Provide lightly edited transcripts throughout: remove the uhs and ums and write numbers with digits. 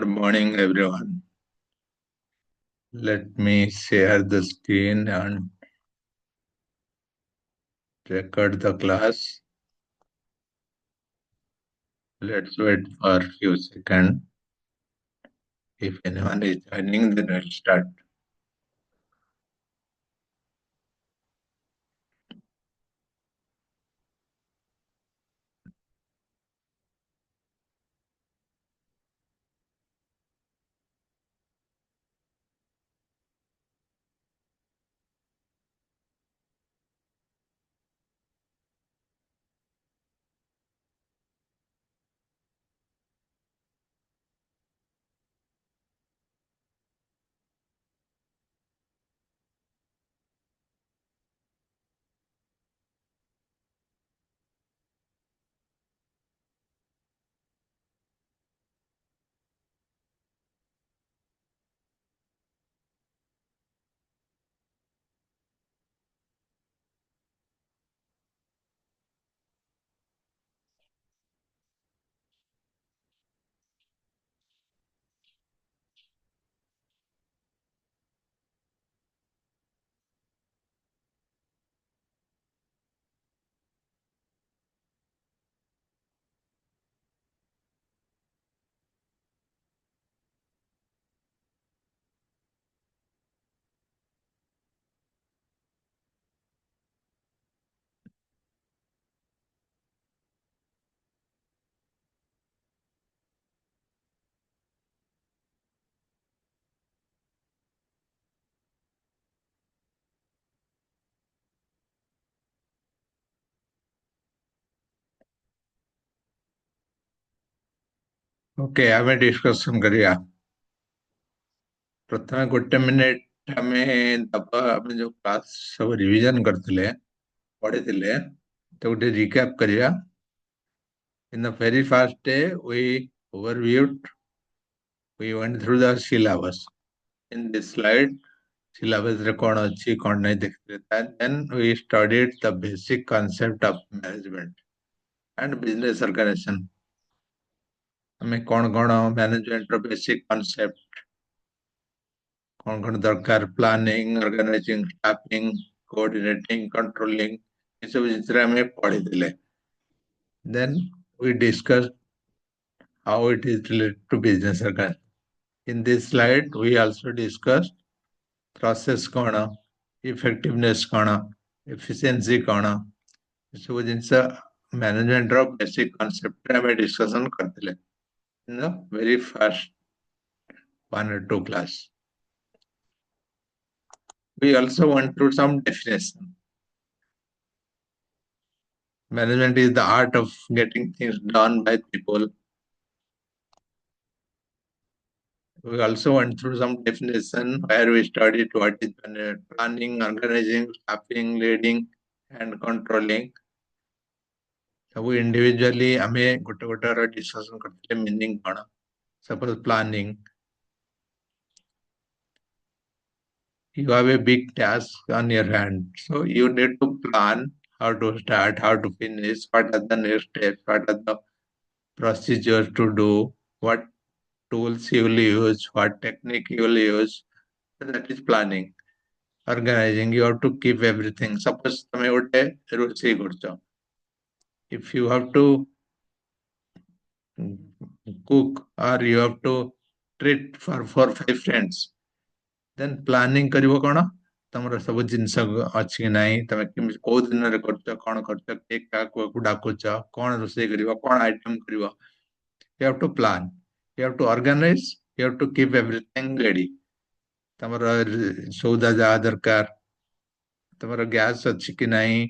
Good morning, everyone. Let me share the screen and record the class. Let's wait for a few seconds. If anyone is joining, then we'll start. Okay आमे discussion करिया प्रथम गोटे minute आमे दबा आमे जो class सब revision करथिले पढिथिले तो गोटे रिकैप करिया in the very first day we overviewed we went through the syllabus in this slide syllabus रे कौन अच्छी कौन नहीं देखते थे then we studied the basic concept of management and business organization हमें कौन कौन मैनेजमेंट रो बेसिक कॉन्सेप्ट कौन कौन दरकार planning organising staffing coordinating controlling ये सब जितने हमें पढ़ी दिले then we discussed how it is related to business organization in this slide we also discussed process कौन effectiveness कौन efficiency कौन ये सब जिनसे मैनेजमेंट रो बेसिक कॉन्सेप्ट हमें डिस्कशन करते in the very first one or two class. We also went through some definition. Management is the art of getting things done by people. We also went through some definition where we studied what is planning, organizing, staffing, leading, and controlling. So we individually हमें गोटे गोटे discussion करते meaning कौन suppose planning you have a big task on your hand. So you need to plan how to start, how to finish, what are the next steps, what are the procedures to do, what tools you will use, what technique you will use. So that is planning. Organizing, you have to keep everything. Suppose તમે ଗୋଟେ ରୋଷେଇ କରୁଛ. If you have to cook or you have to treat for 4 5 friends, then planning କରିବ କଣ ତମର ସବୁ ଜିନିଷ ଅଛି କି ନାହିଁ ତମେ କେମିତି କୋଉ ଦିନରେ କରୁଛ କଣ କରୁଛ କିଏ କାହାକୁ ଡାକୁଛ କଣ ରୋଷେଇ କରିବ କଣ ଆଇଟମ କରିବ you have to plan you have to organize you have to keep everything ready ତମର ସଉଦା ଯାହା ଦରକାର ତମର ଗ୍ୟାସ୍ ଅଛି କି ନାହିଁ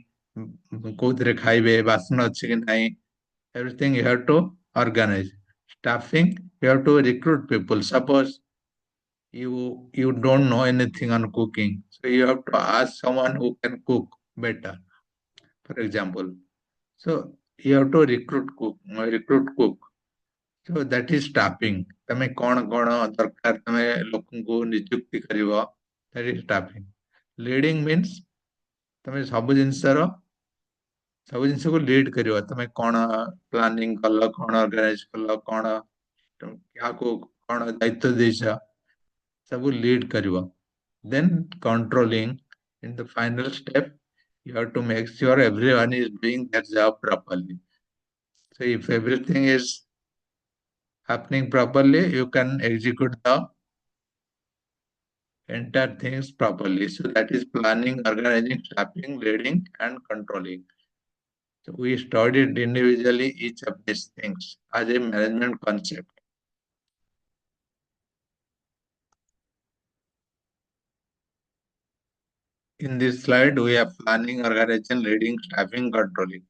କୋଉଥିରେ ଖାଇବେ ବାସନ ଅଛି କି ନାହିଁ everything you have to organize staffing you have to recruit people suppose you don't know anything on cooking so you have to ask someone who can cook better for example so you have to recruit cook so that is staffing तमे कौन कौन दरकार तमे लोकन को नियुक्ति करिवो that is staffing leading means तमे सब जिनस को लीड करिवो तमे कौन प्लानिंग कल कौन ऑर्गेनाइज कल कौन क्या को କଣ ଦାୟିତ୍ୱ ଦେଇଛ ସବୁ ଲିଡ୍ କରିବ। Then controlling in the final step, you have to make sure everyone is doing their job properly. So if everything is happening properly, you can execute the entire things properly. So that is planning, organizing, staffing, leading, and controlling. So we studied individually each of these things as a management concept. In this slide, we have planning, organization, leading, staffing, controlling.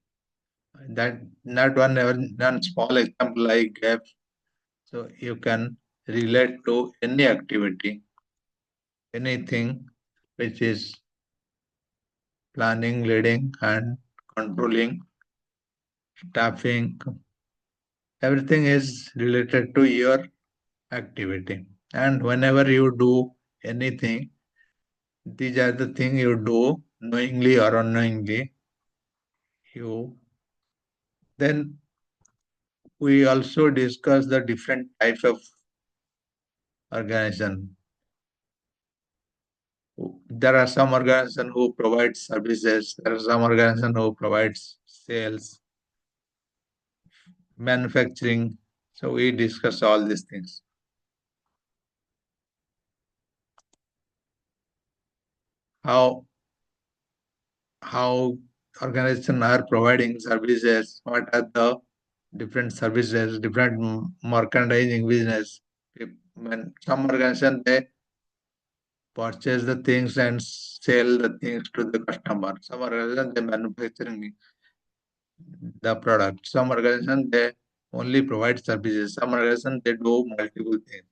That not one small example I gave. So you can relate to any activity, anything which is planning, leading, and controlling, staffing. Everything is related to your activity. And whenever you do anything, these are the things you do knowingly or unknowingly. You then we also discuss the different types of organization. There are some organization who provide services. There are some organization who provides sales, manufacturing. So we discuss all these things. How how organizations are providing services, what are the different services, different merchandising business. When some organization they purchase the things and sell the things to the customer. Some organization they manufacturing the product. Some organization they only provide services. Some organization they do multiple things.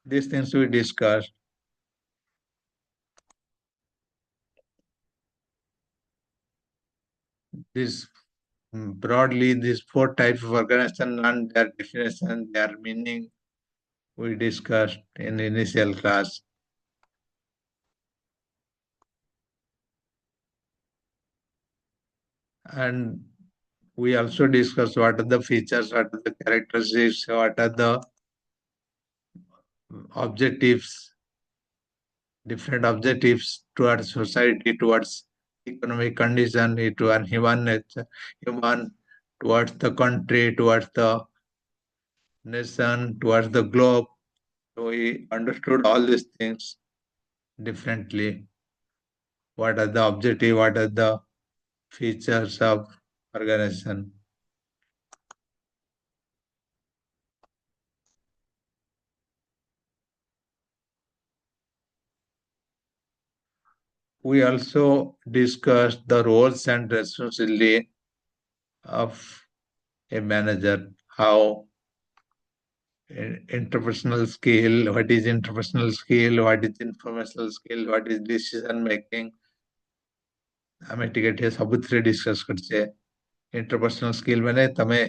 These things we discussed. This broadly these four types of organization and their definition, their meaning we discussed in initial class. And we also discussed what are the features, what are the characteristics, what are the objectives, different objectives towards society, towards economic condition, towards human nature, human, towards the country, towards the nation, towards the globe. So we understood all these things differently. What are the objective, what are the features of organization. We also discussed the roles and responsibility of a manager, how interpersonal skill, what is interpersonal skill, what is informational skill, what is decision making. ଆମେ ଟିକେ ଟିକେ ସବୁଥିରେ discus କରିଛେ interpersonal skill ମାନେ ତମେ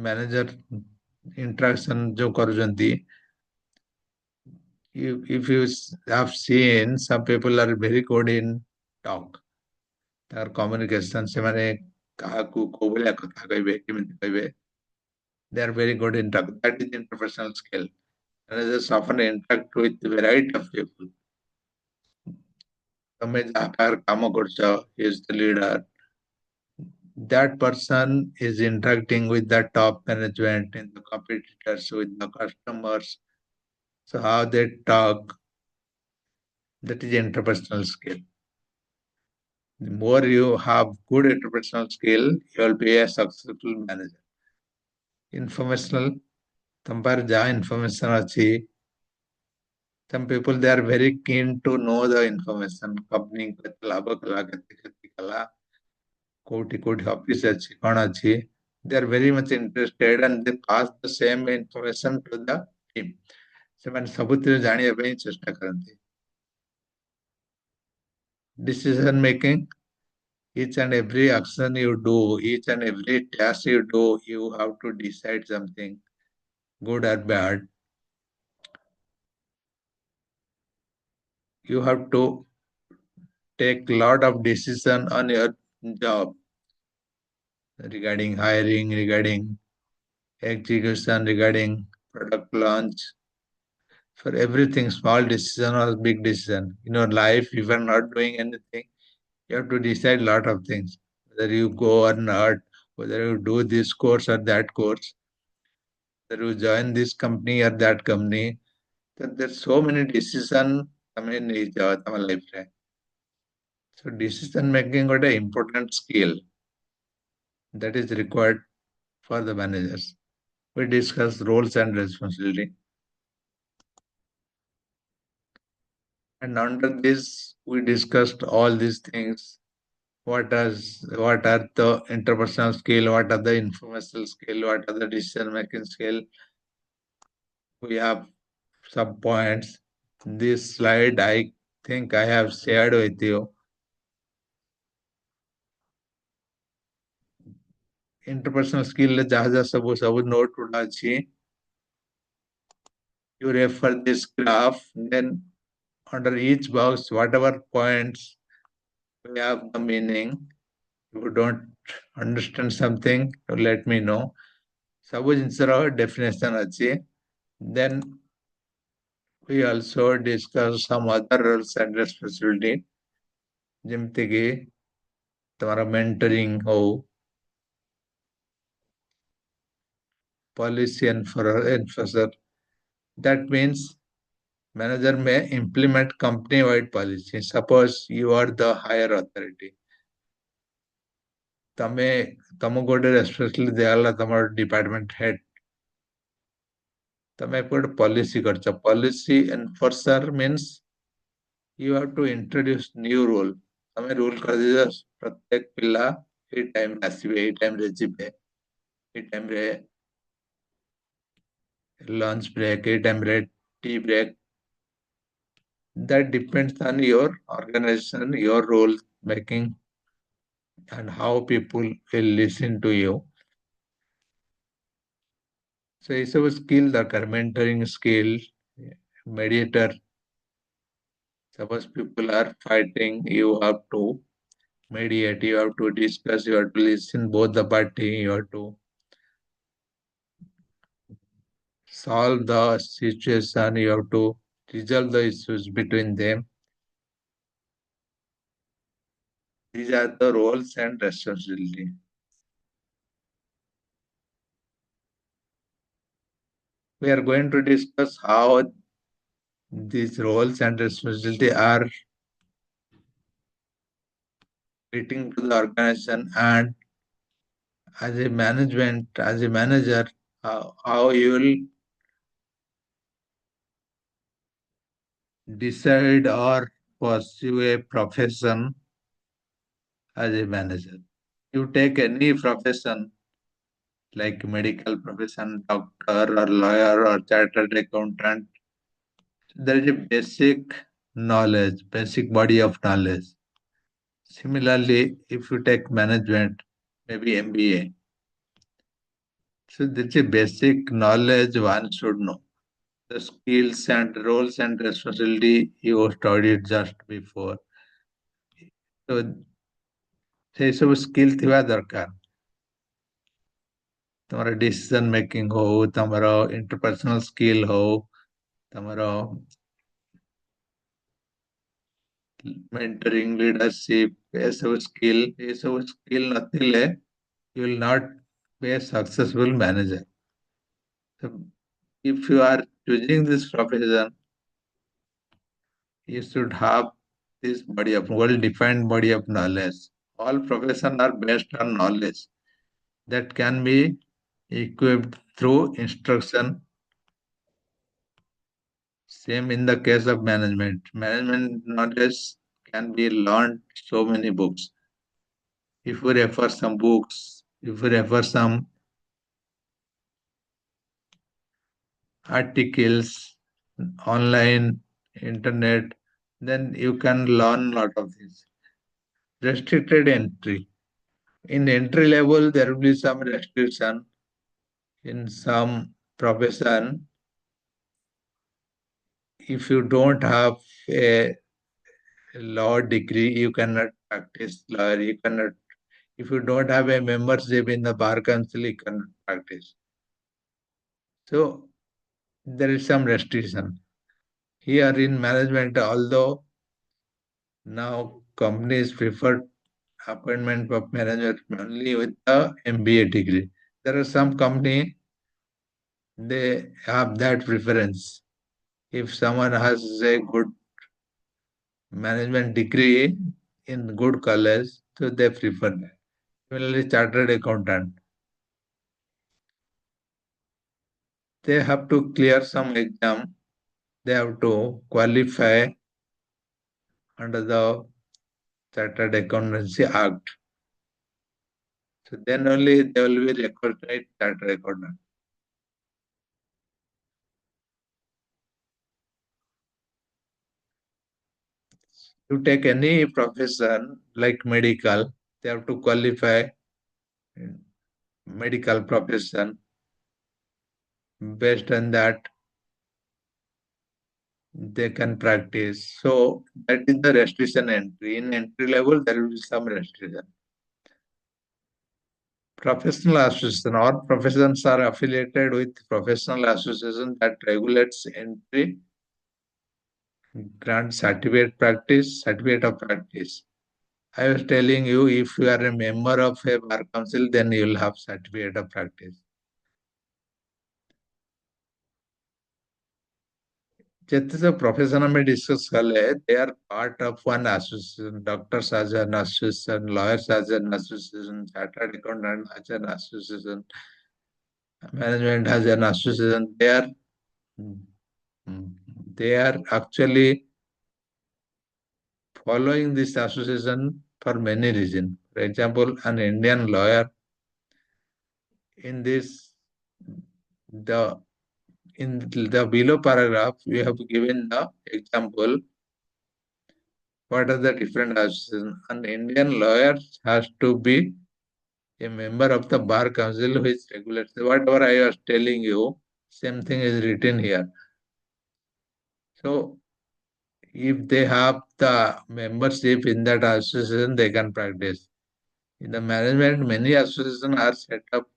manager interaction ଯୋଉ କରୁଛନ୍ତି if you have seen some people are very good in talk ତାର କମ୍ୟୁନିକେସନ ସେମାନେ କାହାକୁ କୋଉ ଭଳିଆ କଥା କହିବେ କେମିତି କହିବେ they are very good in talk. That is interpersonal skill. Managers often interact with a variety of people. ତମେ ଯାହା ପାଖରେ କାମ କରୁଛ is the leader. That person is interacting with the top management and the competitors, with the customers. So how they talk, that is interpersonal skill. The more you have good interpersonal skill, you will be a successful manager. Informational, ତମ ପାଖରେ ଯାହା information ଅଛି, some people they are very keen to know the information. Company କେତେ ଲାଭ କଲା, କେତେ କ୍ଷତି କଲା, କୋଉଠି କୋଉଠି ଅଫିସ ଅଛି, କଣ ଅଛି. They are very much interested and they pass the same information to the team. ସେମାନେ ସବୁଥିରେ ଜାଣିବା ପାଇଁ ଚେଷ୍ଟା କରନ୍ତି. Decision making, each and every action you do, each and every task you do, you have to decide something, good or bad. You have to take lot of decision on your job regarding hiring, regarding execution, regarding product launch, for everything, small decision or big decision. In your life, if you are not doing anything, you have to decide a lot of things. Whether you go or not, whether you do this course or that course, whether you join this company or that company. There's so many decisions I mean, life. So decision making got an important skill that is required for the managers. We discuss roles and responsibility. And under this, we discussed all these things. What are the interpersonal skill? What are the informational skill? What are the decision making skill? We have some points. This slide, I think I have shared with you. Interpersonal skill ଯାହା ଯାହା ସବୁ note ଗୁଡ଼ା ଅଛି. You refer this graph, then under each box, whatever points we have the meaning. If you don't understand something, you let me know. ସବୁ ଜିନିଷର definition ଅଛି. Then we also discuss some other roles and responsibility. ଯେମିତି କି तुम्हारा mentoring हो, policy enforcer. That means manager may implement company-wide policy. Suppose you are the higher authority. ତମେ ତମକୁ ଗୋଟେ ରେସ୍ପନ୍ସିବିଲିଟି ଦିଆଗଲା ତମର ଡିପାର୍ଟମେଣ୍ଟ ହେଡ୍. ତମେ ଗୋଟେ ପଲିସି କରିଛ. Policy enforcer means you have to introduce new rule. ତମେ ରୁଲ କରିଦେଇଛ ପ୍ରତ୍ୟେକ ପିଲା ଏଇ ଟାଇମରେ ଆସିବେ, ଏଇ ଟାଇମରେ ଯିବେ, ଏଇ ଟାଇମରେ lunch break, ଏଇ ଟାଇମରେ tea break. That depends on your organization, your role making, and how people will listen to you. So ଏଇସବୁ ସ୍କିଲ୍ ଦରକାର. Mentoring skill, mediator. Suppose people are fighting, you have to mediate, you have to discuss, you have to listen both the party, you have to solve the situation, you have to resolve the issues between them. These are the roles and responsibility. We are going to discuss how these roles and responsibility are fitting to the organization, and as a management, as a manager, how you will decide or pursue a profession as a manager. You take any profession like medical profession, doctor or lawyer or chartered accountant, there is a basic knowledge, basic body of knowledge. Similarly, if you take management, maybe MBA, so there's a basic knowledge one should know. The skills and roles and responsibility you studied just before. So ସେ ସବୁ skill ଥିବା ଦରକାର. ତମର decision making ହଉ, ତମର interpersonal skill ହଉ, ତମର mentoring, leadership, ଏସବୁ ସ୍କିଲ୍ ନଥିଲେ you will not be a successful manager. So if you are choosing this profession, you should have this body of well-defined body of knowledge. All professions are based on knowledge that can be equipped through instruction. Same in the case of management. Management knowledge can be learned so many books. If we refer some books, if we refer some articles, online, internet, then you can learn a lot of things. Restricted entry. In entry level, there will be some restriction. In some profession, if you don't have a law degree, you cannot practice law. You cannot, if you don't have a membership in the bar council, you cannot practice. So there is some restriction. Here in management, although now companies prefer appointment of manager only with the MBA degree. There are some company they have that preference. If someone has a good management degree in good college, so they prefer that. Similarly, chartered accountant, they have to clear some exam. They have to qualify under the Chartered Accountancy Act. So then only they will be recognized chartered accountant. To take any profession like medical, they have to qualify in medical profession. Based on that, they can practice. So that is the restriction entry. In entry level, there will be some restriction. Professional association or professions are affiliated with professional association that regulates entry, grant certificate of practice. I was telling you, if you are a member of a bar council, then you will have certificate of practice. ଯେତେ ସବୁ profession ଆମେ discuss କଲେ, they are part of one association. Doctors as an association, lawyers as an association, chartered accountant as an association, management as an association. They are actually following this association for many reasons. For example, an Indian lawyer in this the in the below paragraph we have given the example what are the different associations. An Indian lawyer has to be a member of the bar council which regulates whatever I was telling you, same thing is written here. So if they have the membership in that association, they can practice. In the management, many associations are set up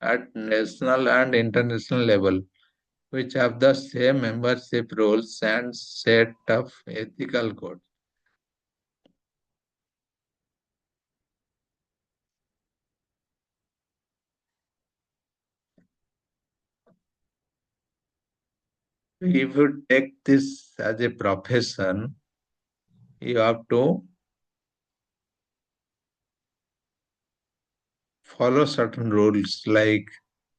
at national and international level, which have the same membership rules and set of ethical codes. If you take this as a profession, you have to follow certain rules like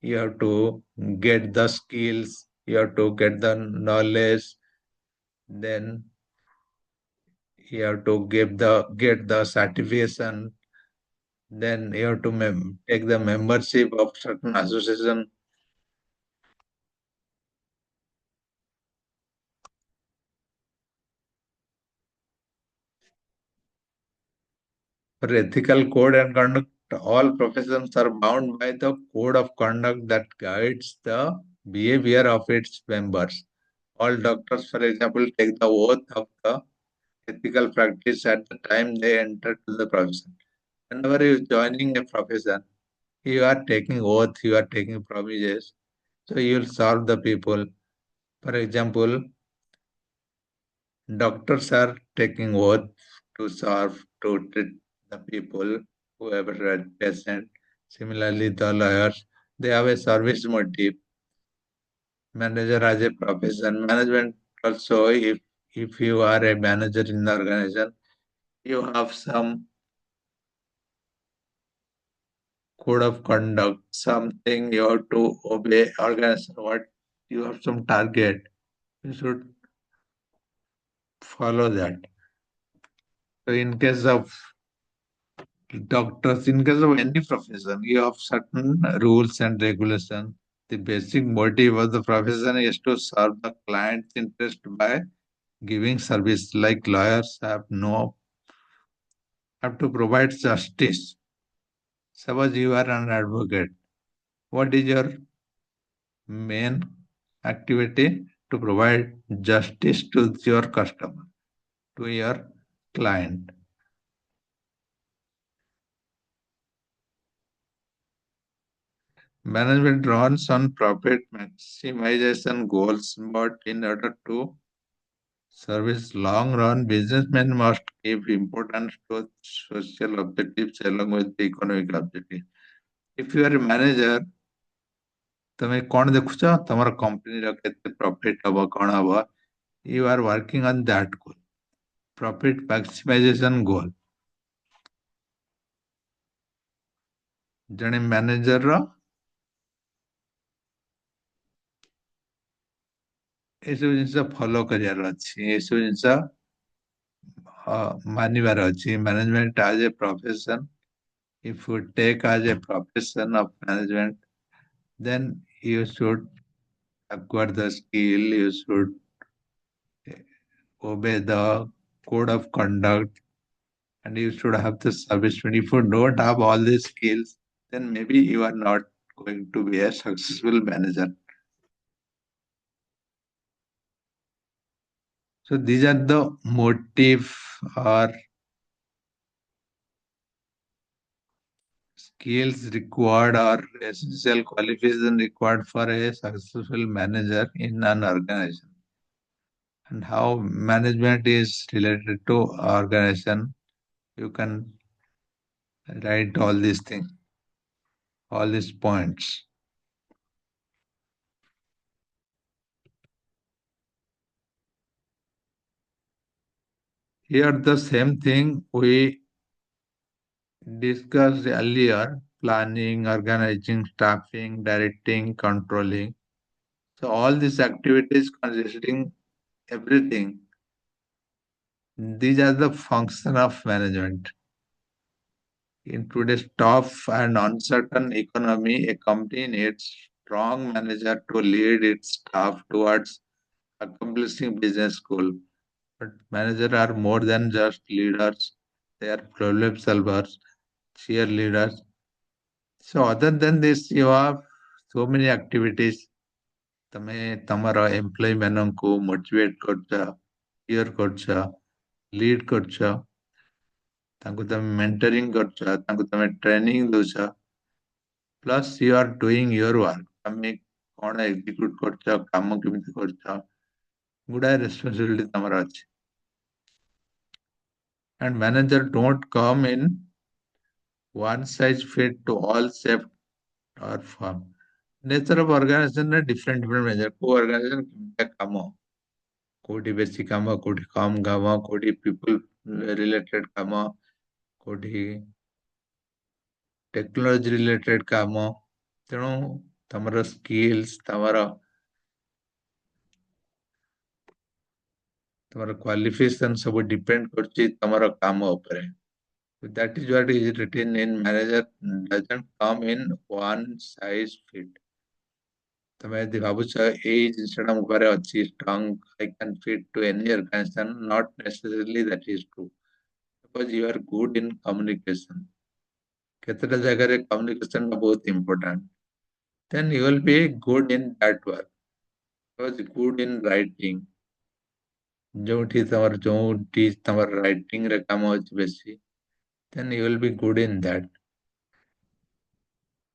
you have to get the skills, you have to get the knowledge, then you have to get the certification, then you have to take the membership of certain association. For ethical code and conduct, all professions are bound by the code of conduct that guides the behavior of its members. All doctors, for example, take the oath of the ethical practice at the time they enter to the profession. Whenever you are joining a profession, you are taking oath, you are taking promises, so you will serve the people. For example, doctors are taking oath to serve, to treat the people, whoever are patient. Similarly, the lawyers, they have a service motive. Manager as a profession. Management also, if you are a manager in the organization, you have some code of conduct, something you have to obey, organization, what you have some target, you should follow that. So in case of doctors, in case of any profession, you have certain rules and regulations. The basic motive of the profession is to serve the client's interest by giving service. Like lawyers have to provide justice. Suppose you are an advocate. What is your main activity? To provide justice to your customer, to your client. Management runs on profit maximization goals, but in order to service long run, businessmen must give importance to social objectives along with the economic objective. If you are a manager, ତମେ କଣ ଦେଖୁଛ ତମର କମ୍ପାନୀର କେତେ profit ହବ କଣ ହବ you are working on that goal profit maximization goal ଜଣେ ମ୍ୟାନେଜରର ଏସବୁ ଜିନିଷ ଫଲୋ କରିବାର ଅଛି ଏସବୁ ଜିନିଷ ମାନିବାର ଅଛି management as a profession if you take as a profession of management then you should acquire the skill you should obey the code of conduct and you should have the service. If you don't have all these skills, then maybe you are not going to be a successful manager. So these are the motive or skills required or essential qualification required for a successful manager in an organization. And how management is related to organization, you can write all these things, all these points. Here the same thing we discussed earlier, planning, organizing, staffing, directing, controlling. So all these activities consisting everything. These are the function of management. In today's tough and uncertain economy, a company needs strong manager to lead its staff towards accomplishing business goal. But managers are more than just leaders. They are problem solvers, cheerleaders. So other than this, you have so many activities. ତମେ ତମର employee ମାନଙ୍କୁ motivate କରୁଛ, cheer କରୁଛ, lead କରୁଛ, ତାଙ୍କୁ ତମେ mentoring କରୁଛ, ତାଙ୍କୁ ତମେ ଟ୍ରେନିଂ ଦଉଛ, plus you are doing your work. ତମେ କଣ ଏକ୍ଜିକ୍ୟୁଟ କରୁଛ, କାମ କେମିତି କରୁଛ, ଗୁଡାଏ ରେସ୍ପନ୍ସିବିଲିଟି ତମର ଅଛି. And manager don't come in one size fit to all shape or form. Nature of organization is different measure. କୋଉ organization କେମିତିଆ କାମ କୋଉଠି ବେଶୀ କାମ କୋଉଠି କମ କାମ କୋଉଠି ପିପୁଲ ରିଲେଟେଡ କାମ କୋଉଠି ଟେକ୍ନୋଲୋଜି ରିଲେଟେଡ କାମ ତେଣୁ ତମର ସ୍କିଲ୍ସ ତମର କ୍ୱାଲିଫିକେସନ ସବୁ ଡିପେଣ୍ଡ କରୁଛି ତମର କାମ ଉପରେ. That is what is written in manager doesn't come in one size fit. ତମେ ଯଦି ଭାବୁଛ ଏଇ ଜିନିଷଟା ମୋ ପାଖରେ ଅଛି strong I can fit to any organization, not necessarily that is true. Suppose you are good in communication. କେତେଟା ଜାଗାରେ communication ଟା ବହୁତ important. Then you will be good in that work. Suppose good in writing. ଯୋଉଠି ତମର writing ରେ କାମ ଅଛି ବେଶୀ. Then you will be good in that.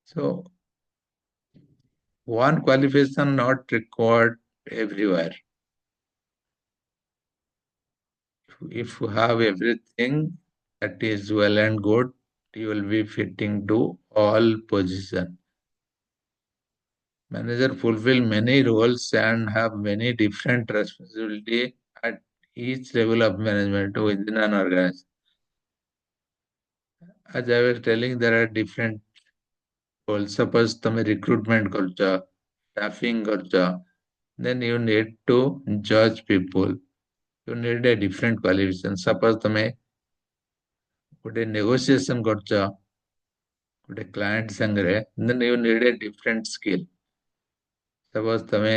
So one qualification not required everywhere. If you have everything that is well and good, you will be fitting to all position. Manager fulfill many roles and have many different responsibility at each level of management within an organization. As I was telling, there are different roles. Suppose tame recruitment karcha, staffing karcha, then you need to judge people. You need a different qualification. Suppose tame ଗୋଟେ negotiation କରୁଛ ଗୋଟେ client ସାଙ୍ଗରେ then you need a different skill. Suppose ତମେ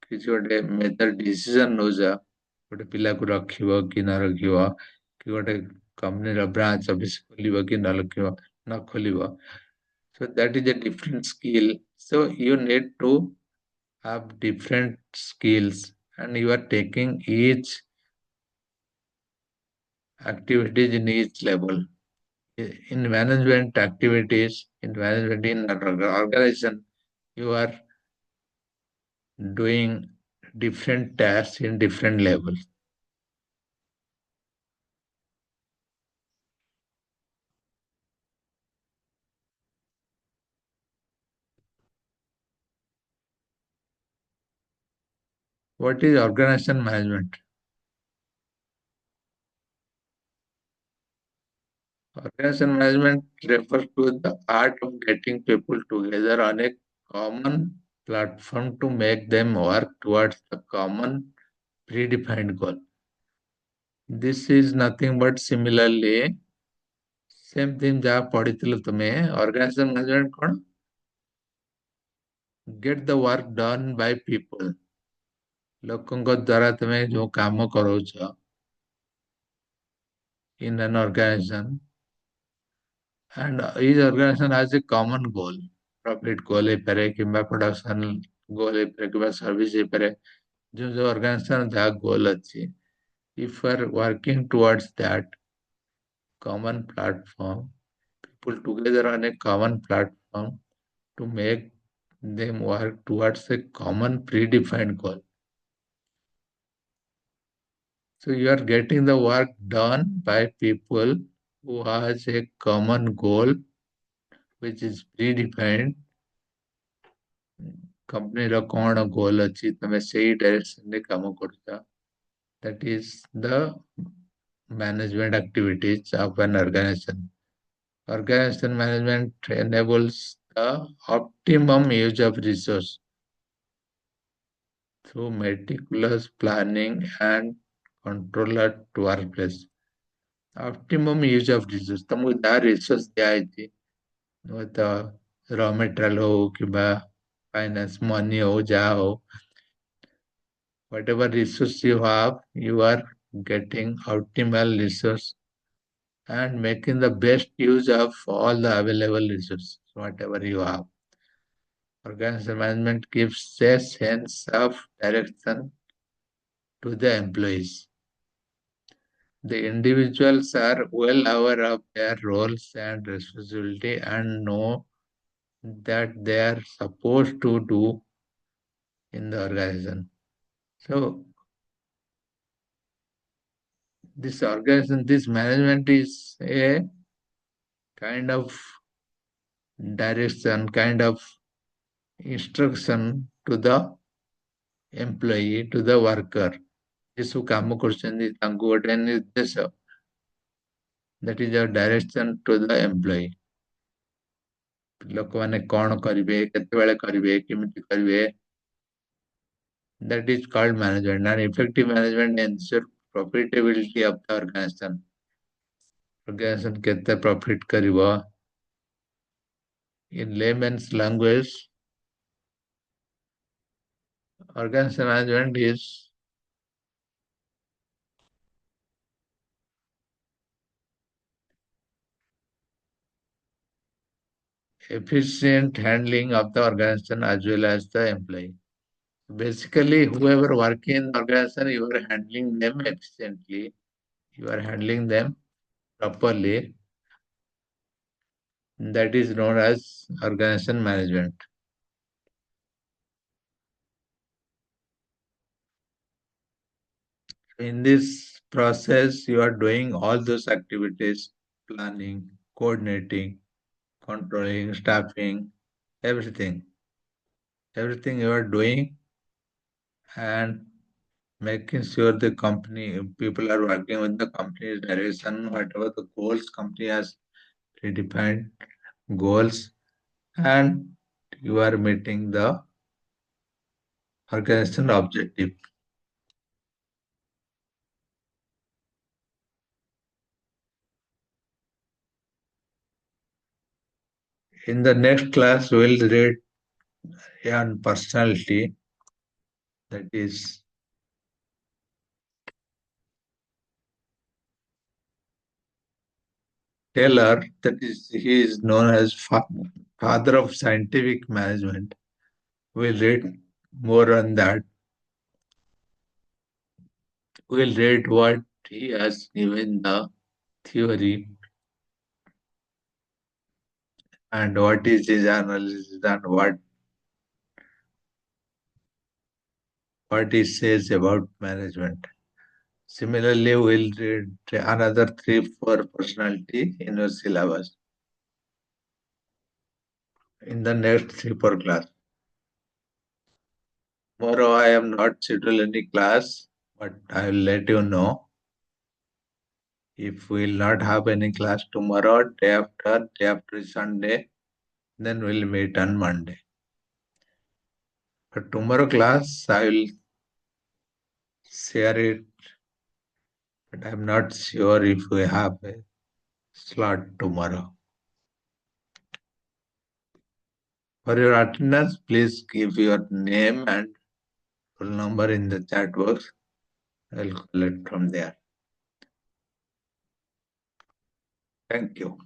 କିଛି ଗୋଟେ major decision ନଉଛ ଗୋଟେ ପିଲାକୁ ରଖିବ କି ନ ରଖିବ କି ଗୋଟେ companyର branch office ଖୋଲିବ କି ନ ଖୋଲିବ. So that is a different skill. So you need to have different skills and you are taking each activities in each level. In management activities, in management in an organization, You are doing different tasks in different levels. What is organization management? Organization management refers to the art of getting people together on a common platform to make them work towards the common predefined goal. This is nothing but similarly same thing ଯାହା ପଢିଥିଲ ତୁମେ organization management କଣ? Get the work done by people. ଲୋକଙ୍କ ଦ୍ୱାରା ତୁମେ ଯୋଉ କାମ କରାଉଛ in an organization, and each organization has a common goal. Profit goal ହେଇପାରେ କିମ୍ବା production goal ହେଇପାରେ କିମ୍ବା service ହେଇପାରେ ଯୋଉ ଯୋଉ organization ଯାହା goal ଅଛି. If you are working towards that common platform, people together on a common platform to make them work towards a common predefined goal. So you are getting the work done by people who has a common goal which is predefined. कंपनीର କଣ goal ଅଛି ତମେ ସେଇ direction ରେ କାମ କରୁଛ. That is the management activities of an organization. Organization management enables the optimum use of resource through meticulous planning and control at workplace. Optimum use of resource. ତମକୁ ଯାହା resource ଦିଆହେଇଛି ତ raw material ହଉ କିମ୍ବା finance money ହଉ ଯାହା ହଉ, whatever resource you have, you are getting optimal resource and making the best use of all the available resources, whatever you have. Organization management gives a sense of direction to the employees. The individuals are well aware of their roles and responsibility and know that they are supposed to do in the organization. So this organization, this management is a kind of direction, kind of instruction to the employee, to the worker. ଯେସବୁ କାମ କରୁଛନ୍ତି ତାଙ୍କୁ ଗୋଟେ ନିର୍ଦ୍ଦେଶ. That is a direction to the employee. ଲୋକମାନେ କଣ କରିବେ, କେତେବେଳେ କରିବେ, କେମିତି କରିବେ. That is called management. And effective management ensure profitability of the organization. Organization କେତେ profit କରିବ. In layman's language, organization management is efficient handling of the organization as well as the employee. Basically, whoever working in the organization, you are handling them efficiently, you are handling them properly. That is known as organization management. In this process, you are doing all those activities, planning, coordinating, controlling, staffing, everything. Everything you are doing and making sure the company, people are working with the company's direction, whatever the goals company has predefined goals, and you are meeting the organization objective. In the next class, we'll read on personality, that is Taylor, that is he is known as father of scientific management. We'll read more on that. We'll read what he has given the theory and what is his analysis and what what it says about management. Similarly, we'll read another three, four personality in your syllabus in the next three, four class. Tomorrow I am not scheduled any class, but I will let you know. If we will not have any class tomorrow, day after Sunday, then we'll meet on Monday. But tomorrow class I will share it, but I'm not sure if we have a slot tomorrow. For your attendance, please give your name and full number in the chat box. I'll collect from there. Thank you.